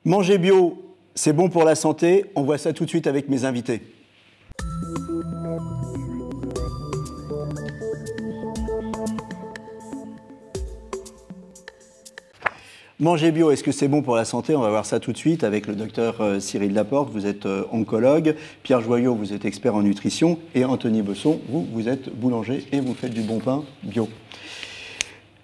Manger bio, c'est bon pour la santé. On voit ça tout de suite avec mes invités. Manger bio, est-ce que c'est bon pour la santé? On va voir ça tout de suite avec le docteur Cyril Laporte. Vous êtes oncologue. Pierre Joyot, vous êtes expert en nutrition. Et Anthony Besson, vous êtes boulanger et vous faites du bon pain bio.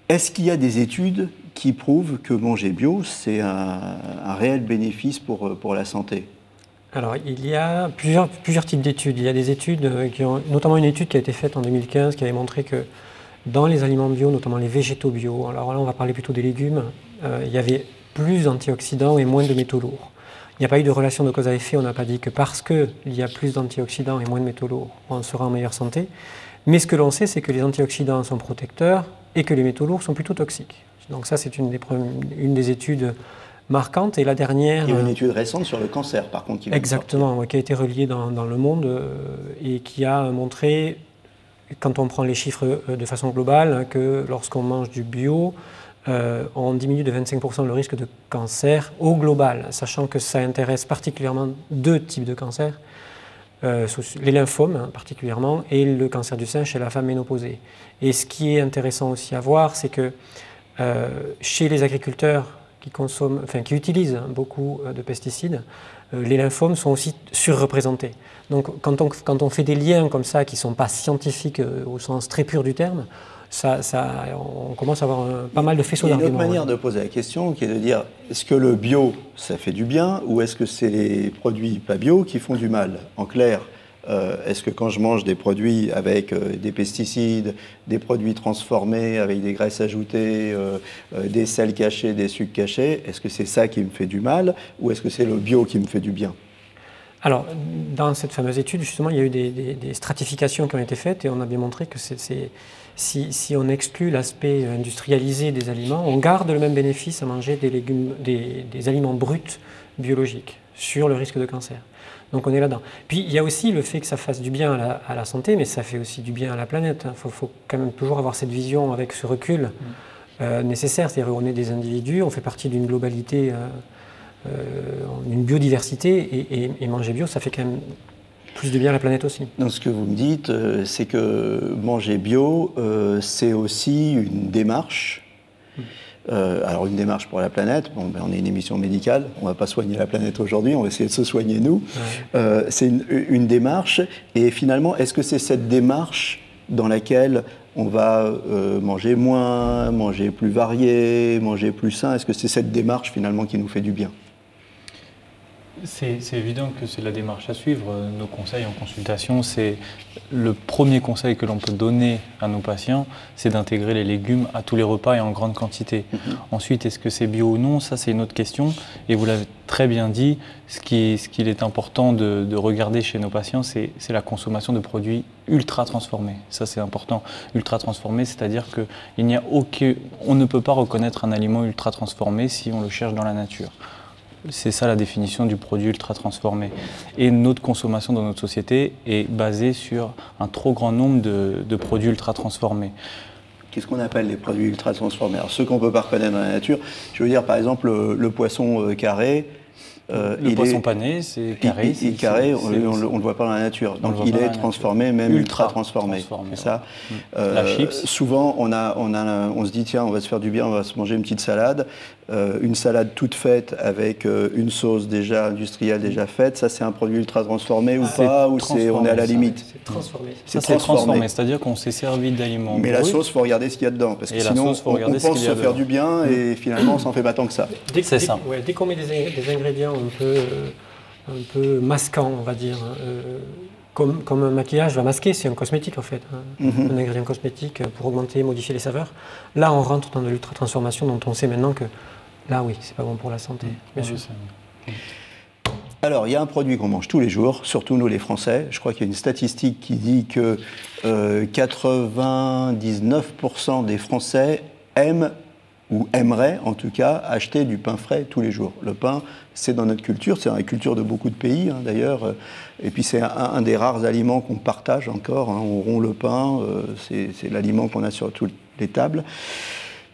Est-ce qu'il y a des études qui prouvent que manger bio, c'est un réel bénéfice pour la santé? Alors, il y a plusieurs types d'études. Il y a des études, notamment une étude qui a été faite en 2015 qui avait montré que dans les aliments bio, notamment les végétaux bio, alors là on va parler plutôt des légumes, il y avait plus d'antioxydants et moins de métaux lourds. Il n'y a pas eu de relation de cause à effet, on n'a pas dit que parce qu'il y a plus d'antioxydants et moins de métaux lourds, on sera en meilleure santé. Mais ce que l'on sait, c'est que les antioxydants sont protecteurs et que les métaux lourds sont plutôt toxiques. Donc ça, c'est une des études marquantes. Et la dernière... Il y a une étude récente sur le cancer, par contre. Exactement, qui a été reliée dans le monde et qui a montré, quand on prend les chiffres de façon globale, que lorsqu'on mange du bio, on diminue de 25% le risque de cancer au global, sachant que ça intéresse particulièrement deux types de cancers, les lymphomes particulièrement, et le cancer du sein chez la femme ménopausée. Et ce qui est intéressant aussi à voir, c'est que chez les agriculteurs qui utilisent beaucoup de pesticides, les lymphomes sont aussi surreprésentés. Donc quand on fait des liens comme ça qui ne sont pas scientifiques au sens très pur du terme, on commence à avoir pas mal de faisceaux d'arguments. Il y a une autre manière de poser la question qui est de dire, est-ce que le bio, ça fait du bien ou est-ce que c'est les produits pas bio qui font du mal? En clair, est-ce que quand je mange des produits avec des pesticides, des produits transformés avec des graisses ajoutées, des sels cachés, des sucres cachés, est-ce que c'est ça qui me fait du mal ou est-ce que c'est le bio qui me fait du bien? Alors, dans cette fameuse étude, justement, il y a eu des stratifications qui ont été faites et on a bien montré que si on exclut l'aspect industrialisé des aliments, on garde le même bénéfice à manger des aliments bruts biologiques sur le risque de cancer. Donc on est là-dedans. Puis il y a aussi le fait que ça fasse du bien à la santé, mais ça fait aussi du bien à la planète. Il faut quand même toujours avoir cette vision avec ce recul nécessaire. C'est-à-dire qu'on est des individus, on fait partie d'une globalité, d'une biodiversité, et manger bio, ça fait quand même plus de bien à la planète aussi. Donc ce que vous me dites, c'est que manger bio, c'est aussi une démarche. Alors une démarche pour la planète, on est une émission médicale, on ne va pas soigner la planète aujourd'hui, on va essayer de se soigner nous. Ouais. C'est une démarche, et finalement, est-ce que c'est cette démarche dans laquelle on va manger moins, manger plus varié, manger plus sain? Est-ce que c'est cette démarche finalement qui nous fait du bien? C'est évident que c'est la démarche à suivre. Nos conseils en consultation, c'est le premier conseil que l'on peut donner à nos patients, c'est d'intégrer les légumes à tous les repas et en grande quantité. Ensuite, est-ce que c'est bio ou non? Ça, c'est une autre question. Et vous l'avez très bien dit, ce qu'il est important de regarder chez nos patients, c'est la consommation de produits ultra transformés. Ça, c'est important. Ultra transformés, c'est-à-dire qu'on ne peut pas reconnaître un aliment ultra transformé si on le cherche dans la nature. C'est ça la définition du produit ultra transformé. Et notre consommation dans notre société est basée sur un trop grand nombre de produits ultra transformés. Qu'est-ce qu'on appelle les produits ultra transformés? Alors ceux qu'on ne peut pas reconnaître dans la nature, je veux dire par exemple le poisson carré. Le poisson pané, c'est carré. Il est carré, on ne le voit pas dans la nature. Donc il est transformé, même ultra transformé. C'est ça. La chips. Souvent, on se dit, tiens, on va se faire du bien, on va se manger une petite salade. Une salade toute faite avec une sauce déjà industrielle, déjà faite. Ça, c'est un produit ultra transformé ou pas? Ou on est à la limite? C'est transformé. C'est transformé, c'est-à-dire qu'on s'est servi d'aliments. Mais la sauce, il faut regarder ce qu'il y a dedans. Parce que sinon, on pense se faire du bien et finalement, on s'en fait pas tant que ça. C'est ça. Dès qu'on met des ingrédients un peu masquants, on va dire, comme un maquillage va masquer, c'est un cosmétique en fait, un ingrédient cosmétique pour augmenter, modifier les saveurs. Là, on rentre dans de l'ultra-transformation dont on sait maintenant que là, oui, c'est pas bon pour la santé, bien sûr. Alors, il y a un produit qu'on mange tous les jours, surtout nous les Français. Je crois qu'il y a une statistique qui dit que 99% des Français aiment ou aimeraient en tout cas acheter du pain frais tous les jours. Le pain, c'est dans notre culture, c'est dans la culture de beaucoup de pays d'ailleurs. Et puis c'est un des rares aliments qu'on partage encore. On rompt le pain, c'est l'aliment qu'on a sur toutes les tables.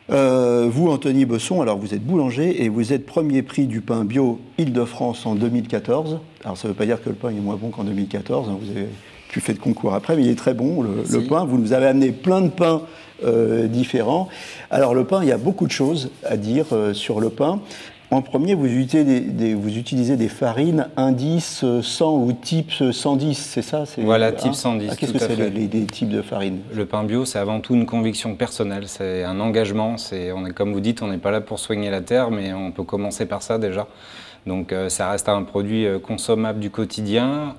Vous, Anthony Besson, alors vous êtes boulanger et vous êtes premier prix du pain bio Île-de-France en 2014. Alors ça ne veut pas dire que le pain est moins bon qu'en 2014, hein, vous avez plus fait de concours après, mais il est très bon, le pain. Vous nous avez amené plein de pains différents. Alors le pain, il y a beaucoup de choses à dire sur le pain. En premier, vous utilisez des farines indice 100 ou type 110, c'est ça? Voilà, type 110. Qu'est-ce que c'est les types de farines? Le pain bio, c'est avant tout une conviction personnelle, c'est un engagement. Comme vous dites, on n'est pas là pour soigner la terre, mais on peut commencer par ça déjà. Donc ça reste un produit consommable du quotidien.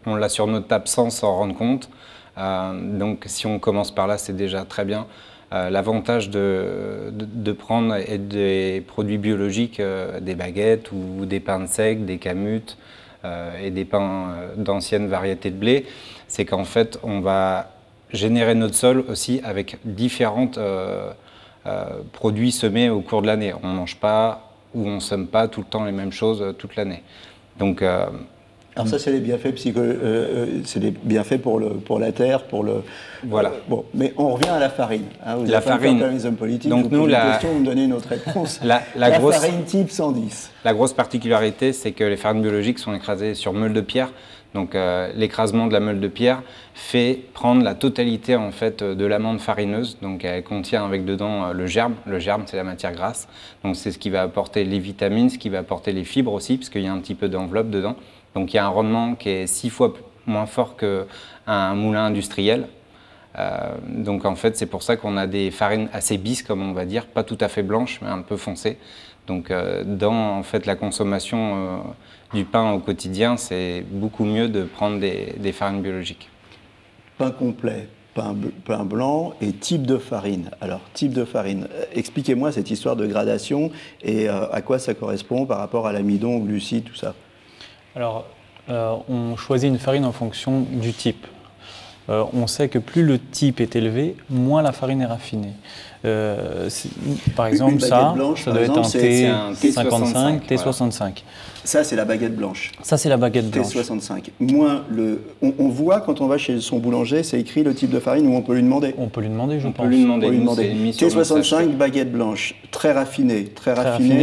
On l'a sur notre table sans s'en rendre compte. Donc si on commence par là, c'est déjà très bien. L'avantage de prendre des produits biologiques, des baguettes ou des pains de seigle, des camutes et des pains d'anciennes variétés de blé, c'est qu'en fait on va générer notre sol aussi avec différents produits semés au cours de l'année. On ne mange pas ou on ne sème pas tout le temps les mêmes choses toute l'année. Donc alors ça, c'est les bienfaits c'est les bienfaits pour la terre, pour le... Voilà. Bon, mais on revient à la farine. Hein, vous la farine. Les hommes politiques, Donc nous, vous me donnez une autre réponse. La farine type 110. La grosse particularité, c'est que les farines biologiques sont écrasées sur meule de pierre. Donc l'écrasement de la meule de pierre fait prendre la totalité en fait de l'amande farineuse. Donc elle contient avec dedans le germe. Le germe, c'est la matière grasse. Donc c'est ce qui va apporter les vitamines, ce qui va apporter les fibres aussi, parce qu'il y a un petit peu d'enveloppe dedans. Donc il y a un rendement qui est 6 fois moins fort qu'un moulin industriel. Donc en fait c'est pour ça qu'on a des farines assez bis, comme on va dire, pas tout à fait blanches mais un peu foncées. Donc dans en fait la consommation du pain au quotidien, c'est beaucoup mieux de prendre des farines biologiques. Pain complet, pain blanc et type de farine. Alors type de farine, expliquez-moi cette histoire de gradation et à quoi ça correspond par rapport à l'amidon, au glucide, tout ça. Alors, on choisit une farine en fonction du type. On sait que plus le type est élevé, moins la farine est raffinée. Par exemple, ça doit être un T55, T65. Ça, c'est la baguette blanche. Ça, c'est la baguette blanche. T65. Moins on voit quand on va chez son boulanger, c'est écrit le type de farine ou on peut lui demander. On peut lui demander, je pense. On peut lui demander. T65, baguette blanche, très raffinée,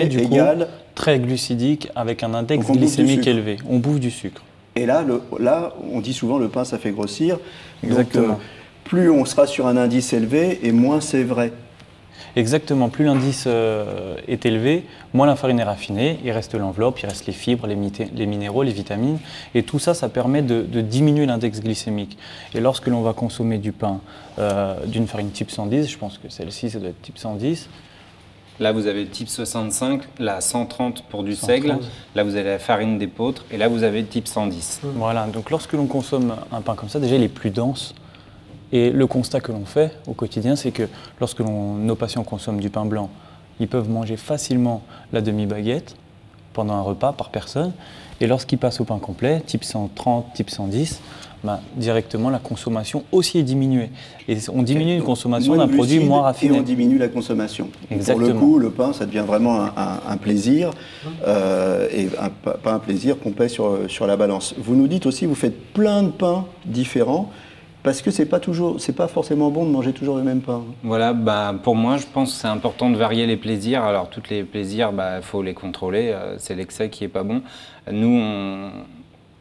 du égale. Très glucidique, avec un index glycémique élevé. On bouffe du sucre. Et là, on dit souvent le pain, ça fait grossir. Exactement. Donc, plus on sera sur un indice élevé, et moins c'est vrai. Exactement. Plus l'indice est élevé, moins la farine est raffinée. Il reste l'enveloppe, il reste les fibres, les minéraux, les vitamines. Et tout ça, ça permet de diminuer l'index glycémique. Et lorsque l'on va consommer du pain d'une farine type 110, je pense que celle-ci, ça doit être type 110, là, vous avez le type 65, la 130 pour du seigle. Là, vous avez la farine d'épeautre. Et là, vous avez le type 110. Voilà. Donc, lorsque l'on consomme un pain comme ça, déjà, il est plus dense. Et le constat que l'on fait au quotidien, c'est que lorsque nos patients consomment du pain blanc, ils peuvent manger facilement la demi-baguette pendant un repas par personne. Et lorsqu'ils passent au pain complet, type 130, type 110, directement la consommation aussi est diminuée. Et on diminue une consommation d'un produit moins raffiné. Et on diminue la consommation. Exactement. Pour le coup, le pain, ça devient vraiment un plaisir, et pas un plaisir qu'on pèse sur la balance. Vous nous dites aussi, vous faites plein de pains différents, parce que c'est pas forcément bon de manger toujours le même pain. Voilà, pour moi, je pense que c'est important de varier les plaisirs. Alors, tous les plaisirs, faut les contrôler. C'est l'excès qui est pas bon. Nous,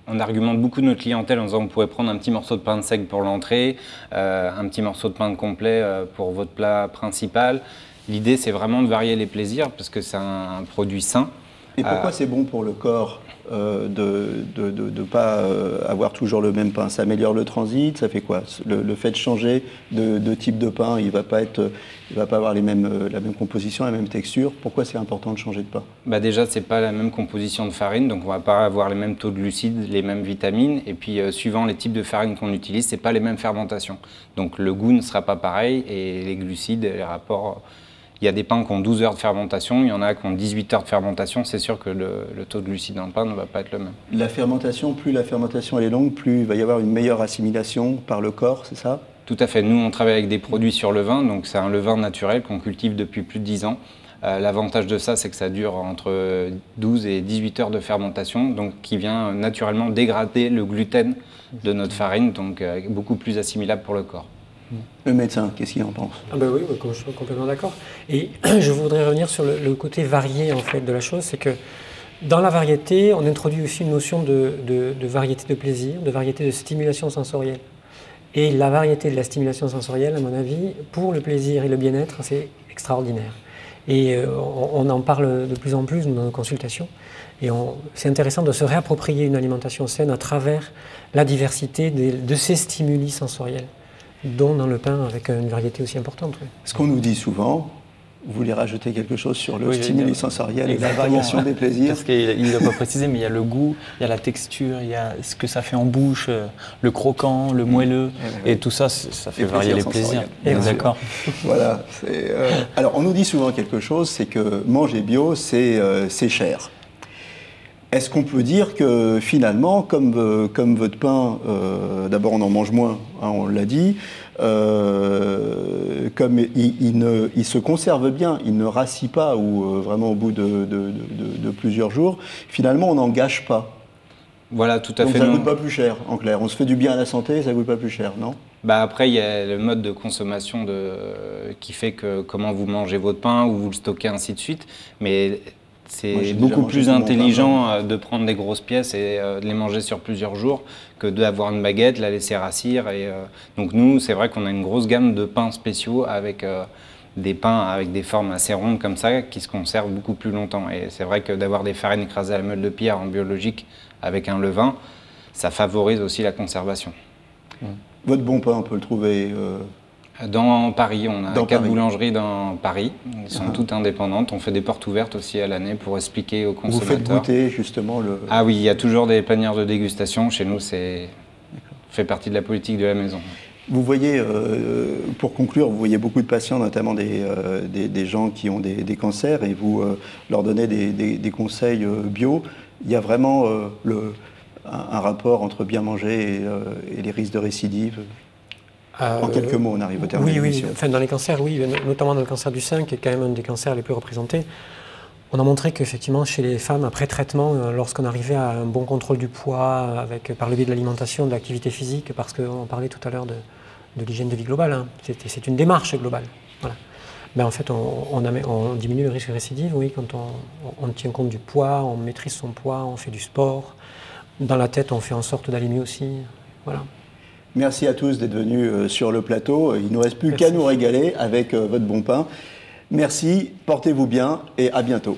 on argumente beaucoup notre clientèle en disant qu'on pourrait prendre un petit morceau de pain de seigle pour l'entrée, un petit morceau de pain de complet pour votre plat principal. L'idée, c'est vraiment de varier les plaisirs parce que c'est un produit sain. Et pourquoi c'est bon pour le corps de ne pas avoir toujours le même pain? Ça améliore le transit, ça fait quoi? Le fait de changer de type de pain, il ne va pas avoir la même composition, la même texture. Pourquoi c'est important de changer de pain? Déjà, ce n'est pas la même composition de farine, donc on ne va pas avoir les mêmes taux de glucides, les mêmes vitamines. Et puis, suivant les types de farine qu'on utilise, ce n'est pas les mêmes fermentations. Donc le goût ne sera pas pareil et les glucides, les rapports... Il y a des pains qui ont 12 heures de fermentation, il y en a qui ont 18 heures de fermentation. C'est sûr que le taux de glucides dans le pain ne va pas être le même. La fermentation, plus la fermentation elle est longue, plus il va y avoir une meilleure assimilation par le corps, c'est ça? Tout à fait. Nous, on travaille avec des produits sur levain, donc c'est un levain naturel qu'on cultive depuis plus de 10 ans. L'avantage de ça, c'est que ça dure entre 12 et 18 heures de fermentation, donc qui vient naturellement dégrader le gluten de notre farine, donc beaucoup plus assimilable pour le corps. Le médecin, qu'est-ce qu'il en pense? Ah ben oui, je suis complètement d'accord. Et je voudrais revenir sur le côté varié en fait de la chose, c'est que dans la variété, on introduit aussi une notion de variété de plaisir, de variété de stimulation sensorielle. Et la variété de la stimulation sensorielle, à mon avis, pour le plaisir et le bien-être, c'est extraordinaire. Et on en parle de plus en plus dans nos consultations. Et c'est intéressant de se réapproprier une alimentation saine à travers la diversité de ces stimuli sensoriels, dont dans le pain avec une variété aussi importante. Oui. Ce qu'on nous dit souvent, vous voulez rajouter quelque chose sur le Oui, stimuli sensoriel et la exactement, variation des plaisirs? Parce qu'il ne l'a pas précisé, mais il y a le goût, il y a la texture, il y a ce que ça fait en bouche, le croquant, le moelleux, et tout ça, ça fait varier les plaisirs. D'accord. Voilà. Alors, on nous dit souvent quelque chose, c'est que manger bio, c'est cher. Est-ce qu'on peut dire que finalement, comme votre pain, d'abord on en mange moins, hein, on l'a dit, comme il se conserve bien, il ne rassit pas, ou vraiment au bout de plusieurs jours, finalement on n'en gâche pas. Voilà, tout à Donc fait. ça ne coûte pas plus cher, en clair. On se fait du bien à la santé, ça ne coûte pas plus cher, non? Bah après, il y a le mode de consommation qui fait que comment vous mangez votre pain, ou vous le stockez, ainsi de suite. Mais c'est beaucoup plus intelligent de prendre des grosses pièces et de les manger sur plusieurs jours que d'avoir une baguette, la laisser rassir. Donc nous, c'est vrai qu'on a une grosse gamme de pains spéciaux avec des pains avec des formes assez rondes comme ça qui se conservent beaucoup plus longtemps. Et c'est vrai que d'avoir des farines écrasées à la meule de pierre en biologique avec un levain, ça favorise aussi la conservation. Votre bon pain, on peut le trouver dans Paris, on a 4 boulangeries dans Paris. Ils sont toutes indépendantes. On fait des portes ouvertes aussi à l'année pour expliquer aux consommateurs. Vous faites goûter justement le... Ah oui, il y a toujours des panières de dégustation. Chez nous, c'est fait partie de la politique de la maison. Vous voyez, pour conclure, vous voyez beaucoup de patients, notamment des gens qui ont des cancers, et vous leur donnez des conseils bio. Il y a vraiment un rapport entre bien manger et les risques de récidive. En quelques mots, on arrive au terme de l'émission. Oui, enfin, dans les cancers, oui, notamment dans le cancer du sein, qui est quand même un des cancers les plus représentés. On a montré qu'effectivement, chez les femmes, après traitement, lorsqu'on arrivait à un bon contrôle du poids, par le biais de l'alimentation, de l'activité physique, parce qu'on parlait tout à l'heure de l'hygiène de vie globale, hein, c'est une démarche globale. Voilà. Ben, en fait, on diminue le risque de récidive, oui, quand on tient compte du poids, on maîtrise son poids, on fait du sport. Dans la tête, on fait en sorte d'aller mieux aussi. Voilà. Merci à tous d'être venus sur le plateau. Il ne nous reste plus qu'à nous régaler avec votre bon pain. Merci, portez-vous bien et à bientôt.